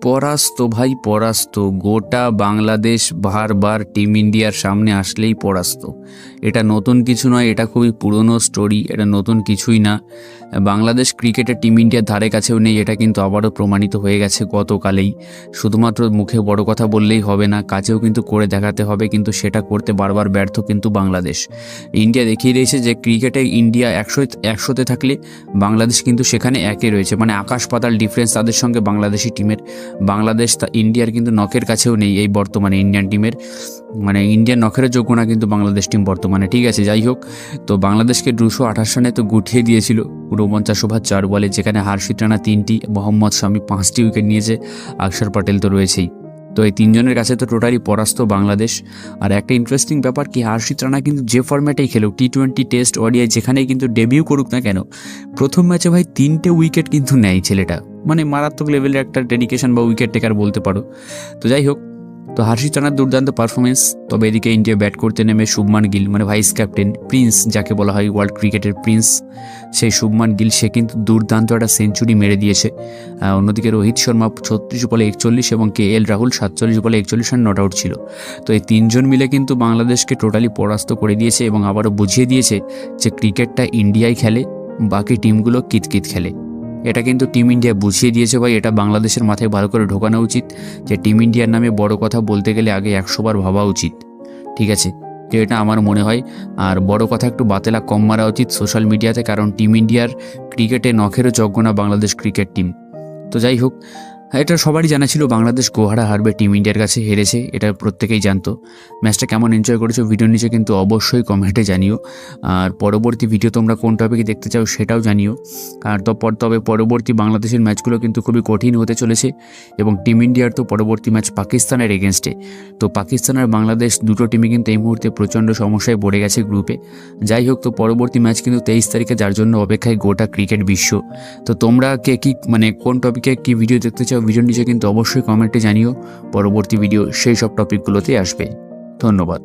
পরাস্ত ভাই পরাস্ত, গোটা বাংলাদেশ বারবার টিম ইন্ডিয়ার সামনে আসলেই পরাস্ত। এটা নতুন কিছু নয়, এটা খুবই পুরনো স্টোরি, এটা নতুন কিছুই না। বাংলাদেশ ক্রিকেটের টিম ইন্ডিয়ার ধারে কাছেও নেই, এটা কিন্তু আবারও প্রমাণিত হয়ে গেছে গতকালেই। শুধুমাত্র মুখে বড় কথা বললেই হবে না, কাছেও কিন্তু করে দেখাতে হবে, কিন্তু সেটা করতে বারবার ব্যর্থ কিন্তু বাংলাদেশ। ইন্ডিয়া দেখিয়ে দিয়েছে যে ক্রিকেটে ইন্ডিয়া একশোতে থাকলে বাংলাদেশ কিন্তু সেখানে একে রয়েছে, মানে আকাশ পাতাল ডিফারেন্স তাদের সঙ্গে বাংলাদেশি টিমের। বাংলাদেশ ইন্ডিয়ার কিন্তু নখের কাছেও নেই এই বর্তমানে ইন্ডিয়ান টিমের, মানে ইন্ডিয়ান নখেরও যোগ্য না কিন্তু বাংলাদেশ টিম বর্তমানে। ঠিক আছে, যাই হোক, তো বাংলাদেশকে 228 রানে তো গুটিয়ে দিয়েছিল 49 ওভার 4 বলে, যেখানে হার্ষিত রানা 3টি, মোহাম্মদ শামি 5টি উইকেট নিয়েছে, আকসার প্যাটেল তো রয়েছেই। তো এই তিনজনের কাছে তো টোটালি পরাস্ত বাংলাদেশ। আর একটা ইন্টারেস্টিং ব্যাপার কি, হার্ষিত রানা কিন্তু যে ফরম্যাটেই খেলুক, T20, টেস্ট, ওডিআই যেখানেই কিন্তু ডেবিউ করুক না কেন, প্রথম ম্যাচে ভাই 3টে উইকেট কিন্তু নেয় ছেলেটা, মানে মারাত্মক লেভেলের একটা ডেডিকেশন বা উইকেট টেকার বলতে পারো। তো যাই হোক, তো হার্ষিত রানার দুর্দান্ত পারফরমেন্স। তবে এদিকে ইন্ডিয়া ব্যাট করতে নেমে শুভমান গিল, মানে ভাইস ক্যাপ্টেন, প্রিন্স যাকে বলা হয় ওয়ার্ল্ড ক্রিকেটের প্রিন্স, সেই শুভমান গিল সে কিন্তু দুর্দান্ত একটা সেঞ্চুরি মেরে দিয়েছে। অন্যদিকে রোহিত শর্মা 36 বলে 41 এবং KL রাহুল 47 বলে 41 রান নট আউট ছিল। তো এই তিনজন মিলে কিন্তু বাংলাদেশকে টোটালি পরাস্ত করে দিয়েছে এবং আবারও বুঝিয়ে দিয়েছে যে ক্রিকেটটা ইন্ডিয়ায় খেলে, বাকি টিমগুলো কিতকিত খেলে। এটা কিন্তু টিম ইন্ডিয়া বুঝিয়ে দিয়েছে ভাই, এটা বাংলাদেশের মাথায় ভালো করে ঢোকানো উচিত যে টিম ইন্ডিয়ার নামে বড় কথা বলতে গেলে আগে 100 বার ভাবা উচিত। ঠিক আছে, তো এটা আমার মনে হয়। আর বড় কথা একটু বাতেলা কম মারা উচিত সোশ্যাল মিডিয়াতে, কারণ টিম ইন্ডিয়ার ক্রিকেটে নখেরও যোগ্য না বাংলাদেশ ক্রিকেট টিম। তো যাই হোক, এটা সবারই জানা ছিল বাংলাদেশ গোহারা হারবে, টিম ইন্ডিয়ার কাছে হেরেছে, এটা প্রত্যেকেই জানতো। ম্যাচটা কেমন এনজয় করেছো ভিডিওর নিচে কিন্তু অবশ্যই কমেন্টে জানিও। আর পরবর্তী ভিডিও তোমরা কোন টপিকে দেখতে চাও সেটাও জানিও। আর তবে পরবর্তী বাংলাদেশের ম্যাচগুলো কিন্তু খুবই কঠিন হতে চলেছে, এবং টিম ইন্ডিয়ার তো পরবর্তী ম্যাচ পাকিস্তানের এগেনস্টে। তো পাকিস্তান আর বাংলাদেশ দুটো টিমই কিন্তু এই মুহূর্তে প্রচণ্ড সমস্যায় পড়ে গেছে গ্রুপে। যাই হোক, তো পরবর্তী ম্যাচ কিন্তু 23 তারিখে, যার জন্য অপেক্ষায় গোটা ক্রিকেট বিশ্ব। তো তোমরা কে কি, মানে কোন টপিকে কি ভিডিও দেখতে চাও ভিডিওর নিচে কিন্তু অবশ্যই কমেন্টে জানিও। পরবর্তী ভিডিও সেই সব টপিকগুলোতে আসবে। ধন্যবাদ।